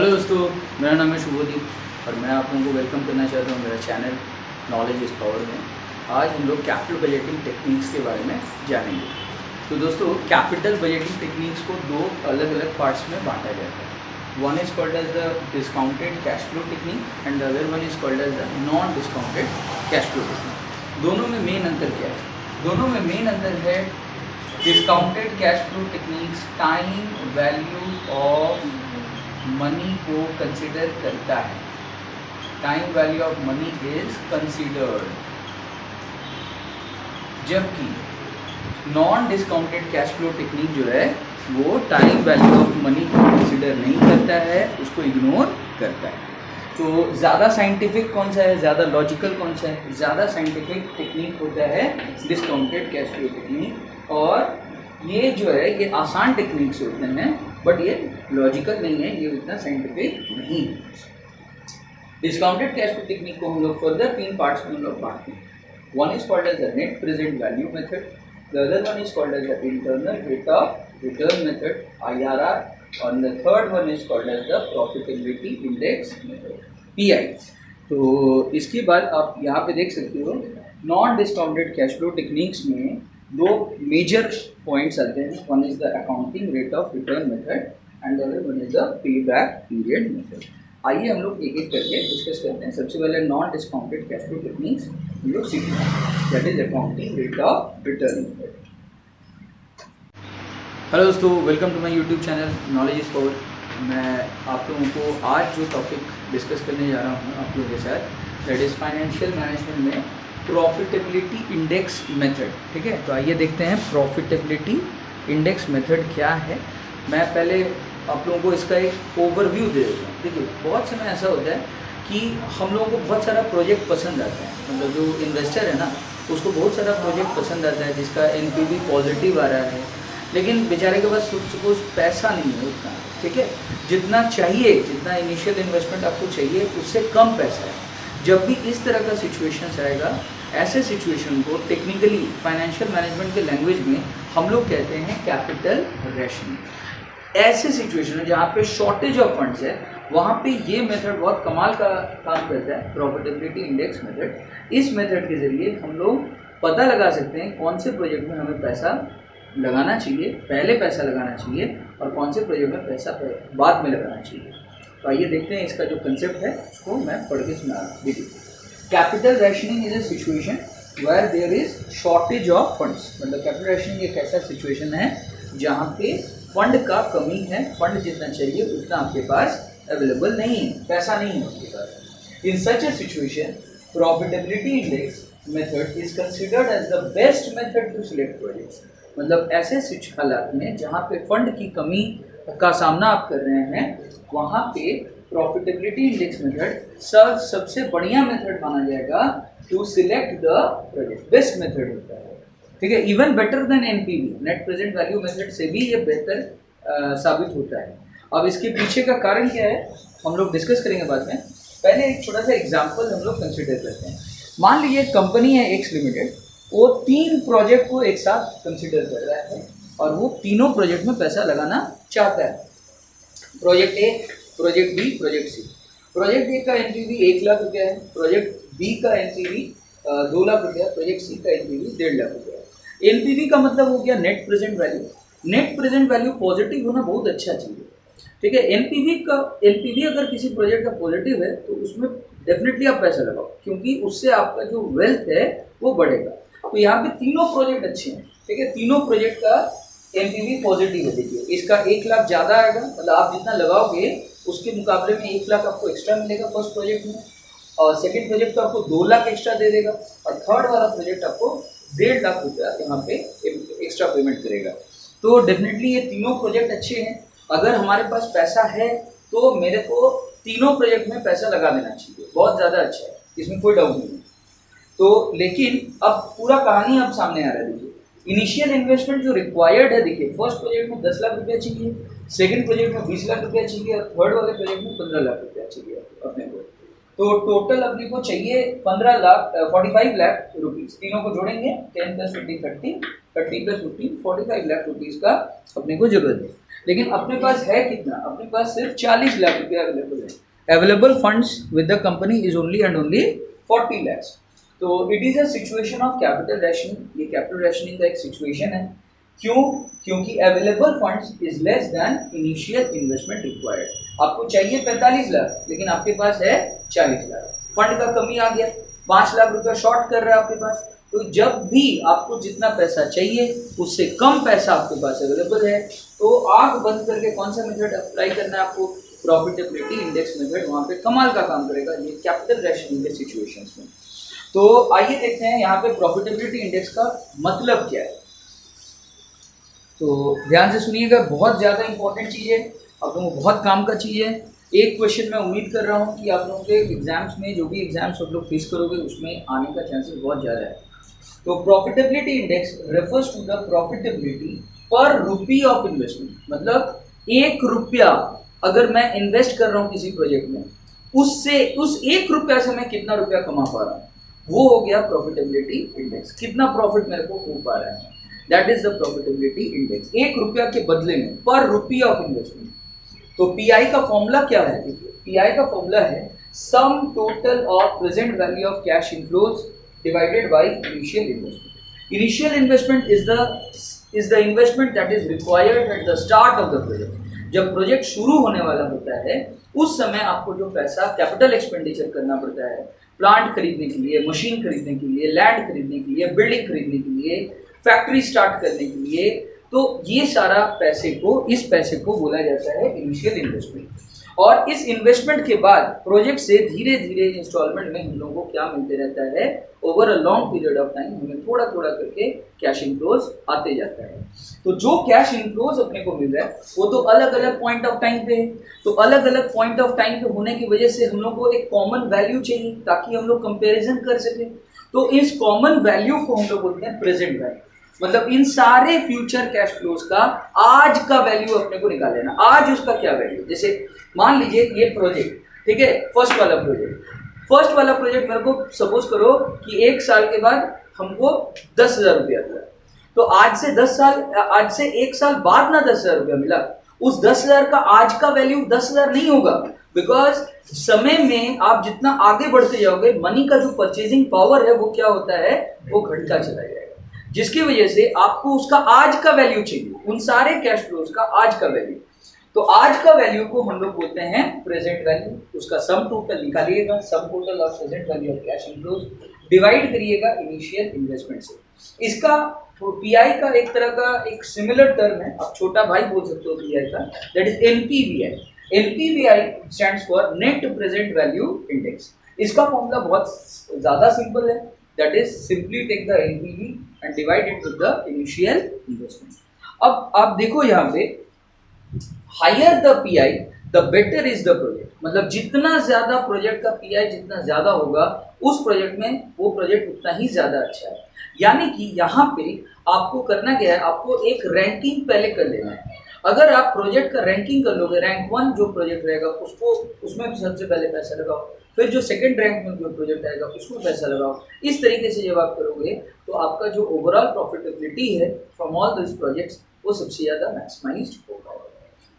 Hello दोस्तों, मेरा नाम है शुभदीप और मैं आप लोगों को वेलकम करना चाहता हूँ मेरा चैनल नॉलेज इज पावर में। आज हम लोग कैपिटल बजटिंग टेक्निक्स के बारे में जानेंगे। तो दोस्तों, कैपिटल बजटिंग टेक्निक्स को दो अलग अलग पार्ट्स में बांटा जाता है। One is called as the discounted cash flow technique and the other one is called as the non discounted cash flow technique. दोनों में मेन अंतर क्या है? दोनों में मेन अंतर है discounted cash flow techniques time value of money को कंसिडर करता है। Time value of money is considered, जबकि non discounted cash flow technique जो है वो टाइम वैल्यू ऑफ मनी को कंसिडर नहीं करता है, उसको इग्नोर करता है। तो ज़्यादा साइंटिफिक कौन सा है, ज़्यादा लॉजिकल कौन सा है? ज़्यादा साइंटिफिक टेक्निक होता है डिस्काउंटेड कैश फ्लो टेक्निक, और ये जो है ये आसान टेक्निक्स होते हैं बट ये लॉजिकल नहीं है, ये उतना साइंटिफिक नहीं है। डिस्काउंटेड कैश फ्लो टेक्निक को हम लोग फर्दर 3 पार्ट्स में हम लोग बांटते हैं। One is called as the net present value method, the other one is called as the internal rate of return method IRR, और the third one is called as the profitability index method PI। तो इसके बाद आप यहाँ पे देख सकते हो non discounted cash flow techniques में दो मेजर पॉइंट्स आते हैं। One is the accounting rate of return method and other one is the pay back period method. आइए हम लोग एक एक करके डिस्कस करते हैं। सबसे पहले non discounted cash flow techniques हम लोग सीखते हैं, that is accounting rate of return method. Hello दोस्तों, welcome to my YouTube channel knowledge is power. मैं आप लोगों को आज जो टॉपिक डिस्कस करने जा रहा हूँ आप लोगों के साथ, दैट इज फाइनेंशियल मैनेजमेंट में प्रॉफिटेबिलिटी इंडेक्स मेथड। ठीक है, तो आइए देखते हैं प्रॉफिटेबिलिटी इंडेक्स मेथड क्या है। मैं पहले आप लोगों को इसका एक ओवरव्यू दे देता हूँ। देखिए, बहुत समय ऐसा होता है कि हम लोगों को बहुत सारा प्रोजेक्ट पसंद आता है, मतलब जो इन्वेस्टर है ना उसको बहुत सारा प्रोजेक्ट पसंद आता है जिसका NPV पॉजिटिव आ रहा है, लेकिन बेचारे के पास सपोज पैसा नहीं है उतना। ठीक है, जितना चाहिए, जितना इनिशियल इन्वेस्टमेंट आपको चाहिए उससे कम पैसा है। जब भी इस तरह का सिचुएशन आएगा, ऐसे सिचुएशन को टेक्निकली फाइनेंशियल मैनेजमेंट के लैंग्वेज में हम लोग कहते हैं कैपिटल रेशनिंग। ऐसे सिचुएशन जहाँ पे शॉर्टेज ऑफ फंड्स है वहाँ पे ये मेथड बहुत कमाल का काम करता है, प्रॉफिटेबिलिटी इंडेक्स मेथड। इस मेथड के जरिए हम लोग पता लगा सकते हैं कौन से प्रोजेक्ट में हमें पैसा लगाना चाहिए, पहले पैसा लगाना चाहिए, और कौन से प्रोजेक्ट में पैसा बाद में लगाना चाहिए। तो आइए देखते हैं इसका जो कंसेप्ट है उसको मैं पढ़ के सुना रहा हूँ। Capital rationing is a situation where there is shortage of funds. मतलब कैपिटल रेशनिंग एक ऐसा सिचुएशन है जहाँ पे फंड का कमी है, फंड जितना चाहिए उतना आपके पास अवेलेबल नहीं है, पैसा नहीं है आपके पास। In such a situation profitability index method is considered as the best method to select projects. मतलब ऐसे हालात में जहाँ पे फंड की कमी का सामना आप कर रहे हैं वहाँ पे प्रॉफिटेबिलिटी इंडेक्स मेथड सबसे बढ़िया मेथड माना जाएगा to select the project, best method होता है। ठीक है, even better than NPV, net present value method से भी ये बेहतर साबित होता है। अब इसके पीछे का कारण क्या है हम लोग डिस्कस करेंगे बाद में। पहले एक छोटा सा एग्जाम्पल हम लोग कंसिडर करते हैं। मान लीजिए कंपनी है एक्स लिमिटेड, वो 3 प्रोजेक्ट को एक साथ कंसिडर कर रहा है और वो तीनों प्रोजेक्ट में पैसा लगाना चाहता है। Project A, project B, project C. Project A का NPV 1 लाख रुपया है, प्रोजेक्ट बी का NPV 2 लाख रुपया, प्रोजेक्ट सी का NPV 1.5 लाख रुपया। NPV का मतलब हो गया net present value. Net present value positive होना बहुत अच्छा चीज़ है। ठीक है, NPV अगर किसी प्रोजेक्ट का पॉजिटिव है तो उसमें डेफिनेटली आप पैसा लगाओ, क्योंकि उससे आपका जो वेल्थ है वो बढ़ेगा। तो यहाँ पे तीनों प्रोजेक्ट अच्छे हैं। ठीक है, तीनों प्रोजेक्ट का NPV पॉजिटिव है। देखिए, इसका 1 लाख ज़्यादा आएगा, मतलब आप जितना लगाओगे उसके मुकाबले में 1 लाख आपको एक्स्ट्रा मिलेगा फर्स्ट प्रोजेक्ट में, और सेकंड प्रोजेक्ट तो आपको 2 लाख एक्स्ट्रा दे देगा, और थर्ड वाला प्रोजेक्ट आपको 1.5 लाख रुपया यहाँ पे एक्स्ट्रा पेमेंट करेगा। तो डेफिनेटली ये तीनों प्रोजेक्ट अच्छे हैं। अगर हमारे पास पैसा है तो मेरे को तीनों प्रोजेक्ट में पैसा लगा देना चाहिए, बहुत ज़्यादा अच्छा है, इसमें कोई डाउट नहीं है। तो लेकिन अब पूरा कहानी अब सामने आ रहा है। देखिए, इनिशियल इन्वेस्टमेंट जो रिक्वायर्ड है, देखिए फर्स्ट प्रोजेक्ट में 10 लाख रुपया चाहिए, सेकंड प्रोजेक्ट में 20 लाख रुपया चाहिए, और थर्ड वाले प्रोजेक्ट में 15 लाख रुपया चाहिए अपने को। तो टोटल अपने को चाहिए 45 लाख रुपीज, तीनों को जोड़ेंगे 10 + 15 30, 30 + 15 45 लाख रुपीज का अपने को जरूरत है। लेकिन अपने पास है कितना, अपने पास सिर्फ 40 लाख रुपया अवेलेबल है। Available funds with the company is only and only 40 lakhs। तो it is a situation of capital rationing, ये कैपिटल रैशनिंग का एक सिचुएशन है। क्यों? क्योंकि available funds is less than initial investment required. आपको चाहिए 45 लाख लेकिन आपके पास है 40 लाख, फंड का कमी आ गया, 5 लाख रुपया शॉर्ट कर रहा है आपके पास। तो जब भी आपको जितना पैसा चाहिए उससे कम पैसा आपके पास अवेलेबल है, तो आंख बंद करके कौन सा मेथड अप्लाई करना है आपको, प्रॉफिटेबिलिटी इंडेक्स मेथड, वहां पे कमाल का काम करेगा ये कैपिटल रैशनिंग के सिचुएशंस में। तो आइए देखते हैं यहाँ पे प्रॉफिटेबिलिटी इंडेक्स का मतलब क्या है। तो ध्यान से सुनिएगा, बहुत ज़्यादा इंपॉर्टेंट चीज़ है, आप लोगों को बहुत काम का चीज़ है। एक क्वेश्चन मैं उम्मीद कर रहा हूँ कि आप लोगों के एग्जाम्स में, जो भी एग्जाम्स आप लोग फेस करोगे उसमें आने का चांसेस बहुत ज़्यादा है। तो profitability index refers to the profitability पर रुपी ऑफ इन्वेस्टमेंट, मतलब 1 रुपया अगर मैं इन्वेस्ट कर रहा हूँ किसी प्रोजेक्ट में, उससे उस 1 रुपया से मैं कितना रुपया कमा पा रहा हूँ, वो हो गया प्रॉफिटेबिलिटी इंडेक्स। कितना प्रॉफिट मेरे को हो पा रहा है, that is the profitability index. 1 रुपया के बदले में पर रुपी ऑफ इन्वेस्टमेंट। तो पीआई का फॉर्मूला क्या है? पीआई का फॉर्मूला है सम total of present value of cash inflows divided by initial investment. Initial investment is the investment that is required at the start of the project. जब project शुरू होने वाला होता है उस समय आपको जो पैसा कैपिटल एक्सपेंडिचर करना पड़ता है, प्लांट खरीदने के लिए, मशीन खरीदने के लिए, लैंड खरीदने के लिए, बिल्डिंग खरीदने के लिए, फैक्ट्री स्टार्ट करने के लिए, तो ये सारा इस पैसे को बोला जाता है इनिशियल इन्वेस्टमेंट। और इस इन्वेस्टमेंट के बाद प्रोजेक्ट से धीरे धीरे इंस्टॉलमेंट में हम लोगों को क्या मिलते रहता है, over a long period of time हमें थोड़ा थोड़ा करके कैश इनफ्लोज आते जाता है। तो जो कैश इनफ्लोज अपने को मिल रहा है वो तो अलग अलग पॉइंट ऑफ टाइम पे है। तो अलग अलग पॉइंट ऑफ टाइम पे होने की वजह से हम लोग को एक कॉमन वैल्यू चाहिए ताकि हम लोग कंपेरिजन कर सके। तो इस कॉमन वैल्यू को हम लोग बोलते हैं प्रेजेंट वैल्यू। मतलब इन सारे फ्यूचर कैश फ्लोज का आज का वैल्यू अपने को निकाल लेना, आज उसका क्या वैल्यू। जैसे मान लीजिए ये प्रोजेक्ट, ठीक है, फर्स्ट वाला प्रोजेक्ट मेरे को सपोज करो कि 1 साल के बाद हमको 10,000 रुपया मिला। तो आज से 1 साल बाद ना 10,000 रुपया मिला, उस 10,000 का आज का वैल्यू 10,000 नहीं होगा, बिकॉज समय में आप जितना आगे बढ़ते जाओगे मनी का जो परचेजिंग पावर है वो क्या होता है, वो घटता चला जाएगा, जिसकी वजह से आपको उसका आज का वैल्यू चाहिए, उन सारे कैश फ्लोज का आज का वैल्यू। तो आज का वैल्यू को हम लोग बोलते हैं प्रेजेंट वैल्यू। उसका सम टोटल निकालिएगा, sum total of present value of cash inflows, divide करिएगा इनिशियल इन्वेस्टमेंट से। इसका पीआई का एक तरह का एक सिमिलर टर्म है, आप छोटा भाई बोल सकते हो पीआई का, that is NPVI. NPVI stands for net present value index. इसका फॉर्मूला बहुत ज्यादा सिंपल है, that is simply take the NPV and divide it with the initial investment. अब आप देखो यहाँ पे, higher the PI the better is the project. मतलब जितना ज्यादा प्रोजेक्ट का पीआई जितना ज्यादा होगा उस प्रोजेक्ट में वो प्रोजेक्ट उतना ही ज्यादा अच्छा है। यानी कि यहाँ पे आपको करना क्या है, आपको एक रैंकिंग पहले कर लेना है। अगर आप प्रोजेक्ट का रैंकिंग कर लोगे, रैंक 1 जो प्रोजेक्ट रहेगा उसको उसमें सबसे पहले पैसा लगाओ, फिर जो सेकंड रैंक में जो प्रोजेक्ट आएगा उसमें पैसा लगाओ। इस तरीके से जब आप करोगे तो आपका जो ओवरऑल प्रॉफिटेबिलिटी है फ्रॉम ऑल दिस प्रोजेक्ट्स वो सबसे ज़्यादा मैक्सिमाइज्ड होगा।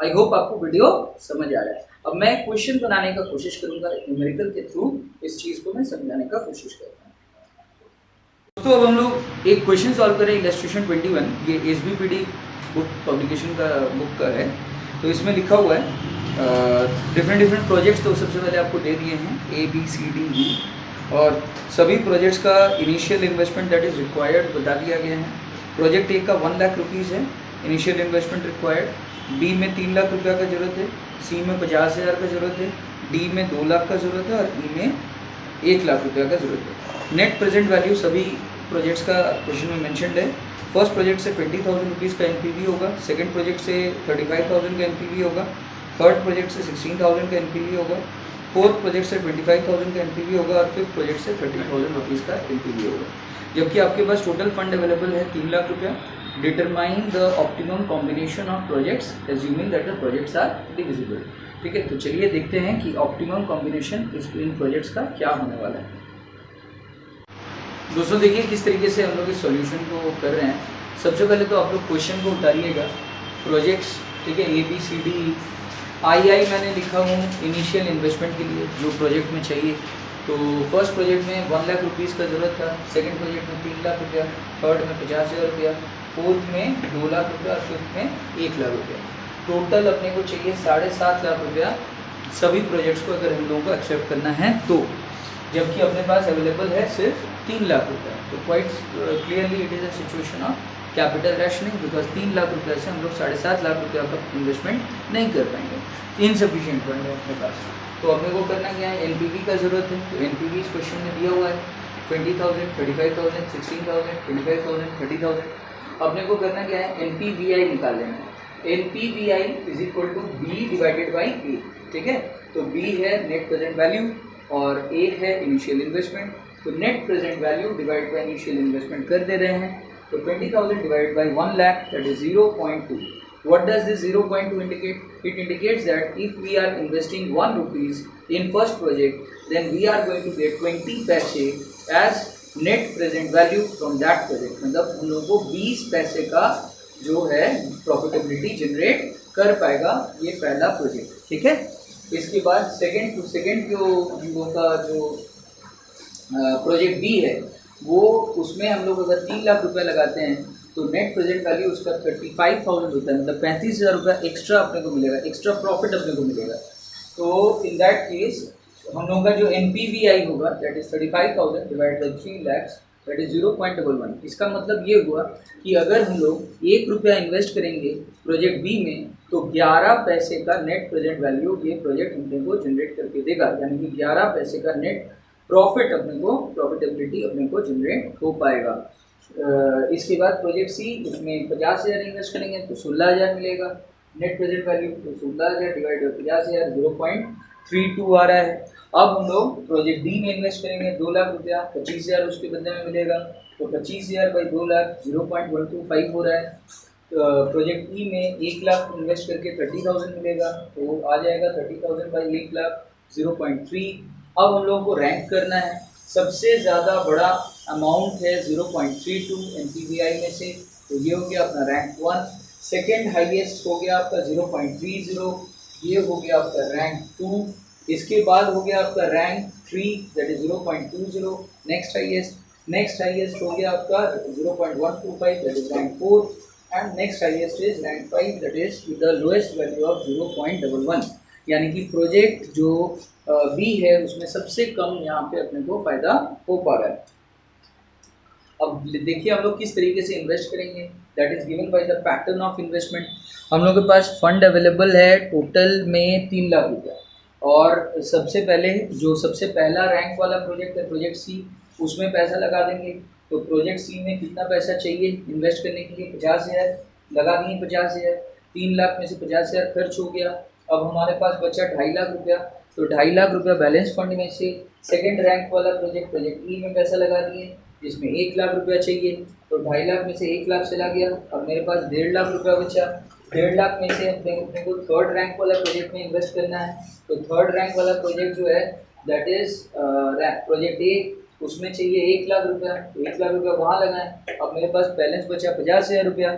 आई होप आपको वीडियो समझ आ रहा है। अब मैं क्वेश्चन बनाने का कोशिश करूंगा, न्यूमेरिकल के थ्रू इस चीज़ को मैं समझाने का कोशिश करता हूँ। दोस्तों अब हम लोग एक क्वेश्चन सॉल्व करें, इलस्ट्रेशन 21, ये एसबीपीडी बुक पब्लिकेशन का बुक का है। तो इसमें लिखा हुआ है डिफरेंट प्रोजेक्ट्स तो सबसे पहले आपको दे दिए हैं ABCDE, और सभी प्रोजेक्ट्स का initial investment that is required बता दिया गया है। प्रोजेक्ट ए का 1 लाख रुपीज़ है इनिशियल इन्वेस्टमेंट रिक्वायर्ड, बी में 3 लाख रुपया का जरूरत है, सी में 50,000 का जरूरत है, डी में 2 लाख का जरूरत है और ई में 1 लाख रुपया का जरूरत है। नेट प्रेजेंट वैल्यू सभी प्रोजेक्ट्स का क्वेश्चन में मेंशनड है। फर्स्ट प्रोजेक्ट से 20,000 रुपीज़ का एनपीवी होगा, सेकंड प्रोजेक्ट से 35,000 का एनपीवी होगा, थर्ड प्रोजेक्ट से 16,000 का एनपीवी होगा, फोर्थ प्रोजेक्ट से 25,000 का एनपीवी होगा और फिफ्थ प्रोजेक्ट से 30,000 रुपीज़ का एनपीवी होगा। जबकि आपके पास टोटल फंड अवेलेबल है 3 लाख रुपया। Determine the optimum combination of projects assuming that the projects are divisible. ठीक है, तो चलिए देखते हैं कि ऑप्टिमम कॉम्बिनेशन इन प्रोजेक्ट्स का क्या होने वाला है। दोस्तों देखिए किस तरीके से हम लोग इस सॉल्यूशन को कर रहे हैं। सबसे पहले तो आप लोग क्वेश्चन को उतारिएगा, प्रोजेक्ट्स, ठीक है, ABCD II मैंने लिखा हूँ इनिशियल इन्वेस्टमेंट के लिए जो प्रोजेक्ट में चाहिए। तो फर्स्ट प्रोजेक्ट में 1 लाख रुपीज़ का ज़रूरत था, सेकंड प्रोजेक्ट में 3 लाख रुपया, थर्ड में 50,000 रुपया, फोर्थ में 2 लाख रुपया और फिफ्थ में 1 लाख रुपया। टोटल अपने को चाहिए 7.5 लाख रुपया सभी प्रोजेक्ट्स को अगर हम लोगों को एक्सेप्ट करना है तो, जबकि अपने पास अवेलेबल है सिर्फ 3 लाख रुपया। तो quite clearly it is a situation of capital rationing, because 3 lakh रुपये से हम लोग 7.5 लाख रुपया का इन्वेस्टमेंट नहीं कर पाएंगे, इनसफिशिएंट फंड है अपने पास। तो अपने को करना क्या है, NPV का ज़रूरत है। तो NPV इस क्वेश्चन में दिया हुआ है 20,000, 35,000, 16,000, 25,000, 30,000। अपने को करना क्या है, NPVI निकाल लेना है। NPVI is equal to B divided by A, ठीक है। तो B है नेट प्रेजेंट वैल्यू और A है इनिशियल इन्वेस्टमेंट। तो net present value divide by initial investment कर दे रहे हैं। तो 20,000 divide by 1 lakh, that is 0.2. What does this 0.2 indicate? It indicates that if we are investing 1 rupees in first project, then we are going to get 20 पैसे as net present value from that project। मतलब हम लोगों को 20 पैसे का जो है profitability generate कर पाएगा ये पहला प्रोजेक्ट, ठीक है। इसके बाद सेकंड जो हम लोगों का जो प्रोजेक्ट बी है वो, उसमें हम लोग अगर 3 लाख रुपए लगाते हैं तो नेट प्रेजेंट वैल्यू उसका 35,000 होता है, मतलब 35,000 रुपया एक्स्ट्रा अपने को मिलेगा, एक्स्ट्रा प्रॉफिट अपने को मिलेगा। तो इन दैट केस हम लोगों का जो NPVI होगा that is 35,000 divide by 3 lakhs, that is 0.11। इसका मतलब ये हुआ कि अगर हम लोग 1 रुपया इन्वेस्ट करेंगे प्रोजेक्ट बी में तो 11 पैसे का नेट प्रेजेंट वैल्यू ये प्रोजेक्ट अपने को जनरेट करके देगा, यानी कि 11 पैसे का नेट प्रॉफिट अपने को, प्रॉफिटेबिलिटी अपने को जनरेट हो पाएगा। इसके बाद प्रोजेक्ट सी, उसमें 50,000 इन्वेस्ट करेंगे तो 16,000 मिलेगा नेट प्रेजेंट वैल्यू। तो 16,000 डिवाइड बाई 50,000 0.32 आ रहा है। अब हम लोग प्रोजेक्ट डी में इन्वेस्ट करेंगे 2 लाख रुपया, 25,000 उसके बदले में मिलेगा। तो 25,000 बाई 2 लाख 0.125 हो रहा है। प्रोजेक्ट ई में 1 लाख इन्वेस्ट करके 30,000 मिलेगा, तो आ जाएगा 30,000 बाई 1 लाख 0.3। अब हम लोगों को रैंक करना है, सबसे ज़्यादा बड़ा अमाउंट है 0.32 NPVI में से, तो ये हो गया अपना रैंक 1। सेकेंड हाईएस्ट हो गया आपका 0.30, ये हो गया आपका रैंक 2। इसके बाद हो गया आपका rank 3 that is 0.20, next highest हो गया आपका 0.125 that is rank 4, and next highest is rank 5 that is the lowest value of 0.11। यानी कि प्रोजेक्ट जो बी है उसमें सबसे कम यहाँ पे अपने को फायदा हो पा रहा है। अब देखिए हम लोग किस तरीके से इन्वेस्ट करेंगे, that is given by the pattern of investment. हम लोग के पास फंड अवेलेबल है टोटल में 3 लाख रुपया, और सबसे पहले जो सबसे पहला रैंक वाला प्रोजेक्ट है प्रोजेक्ट सी, उसमें पैसा लगा देंगे। तो प्रोजेक्ट सी में कितना पैसा चाहिए इन्वेस्ट करने के लिए, 50,000 लगा दिए। 50,000, 3 लाख में से 50,000 खर्च हो गया। अब हमारे पास बचा 2.5 लाख रुपया, तो 2.5 लाख रुपया बैलेंस फंड में से सेकंड रैंक वाला प्रोजेक्ट ई में पैसा लगा दिए जिसमें 1 लाख रुपया चाहिए। तो 2.5 लाख में से 1 लाख चला गया, अब मेरे पास 1.5 लाख रुपया बचा। 1.5 लाख में से अपने को थर्ड रैंक वाला प्रोजेक्ट में इन्वेस्ट करना है। तो थर्ड रैंक वाला प्रोजेक्ट जो है दैट इज प्रोजेक्ट ए, उसमें चाहिए 1 लाख रुपया। 1 लाख रुपया वहाँ लगाएं। अब मेरे पास बैलेंस बचा 50,000 रुपया।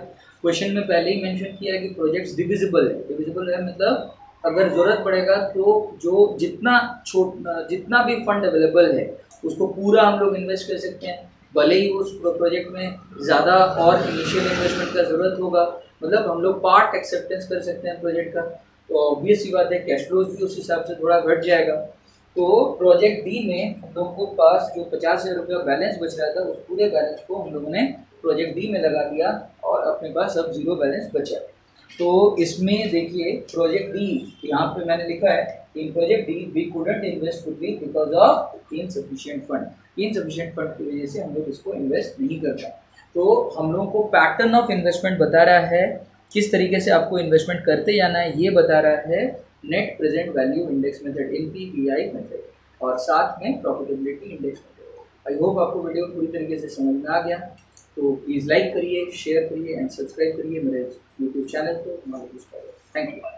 क्वेश्चन में पहले ही मेंशन किया है कि प्रोजेक्ट्स डिविजिबल है। डिविजिबल है मतलब अगर ज़रूरत पड़ेगा तो जो जितना भी फंड अवेलेबल है उसको पूरा हम लोग इन्वेस्ट कर सकते हैं, भले ही उस प्रोजेक्ट में ज़्यादा और इनिशियल इन्वेस्टमेंट का ज़रूरत होगा, मतलब हम लोग पार्ट एक्सेप्टेंस कर सकते हैं प्रोजेक्ट का। तो ऑब्वियस सी बात है कैश फ्लोज भी उस हिसाब से थोड़ा घट जाएगा। तो प्रोजेक्ट डी में हम लोगों के पास जो 50,000 रुपया बैलेंस बच रहा था उस पूरे बैलेंस को हम लोगों ने प्रोजेक्ट डी में लगा दिया और अपने पास अब जीरो बैलेंस बचा। तो इसमें देखिए प्रोजेक्ट डी यहाँ पे मैंने लिखा है, in project D we couldn't invest fully because of insufficient fund. Insufficient fund की वजह से हम लोग इसको इन्वेस्ट नहीं कर पाए। तो हम लोगों को पैटर्न ऑफ इन्वेस्टमेंट बता रहा है, किस तरीके से आपको इन्वेस्टमेंट करते जाना है ये बता रहा है net present value index method, NPVI method, और साथ में profitability index method. I hope आपको वीडियो पूरी तरीके से समझ में आ गया। तो प्लीज़ लाइक करिए, शेयर करिए एंड सब्सक्राइब करिए मेरे यूट्यूब चैनल को। Thank you.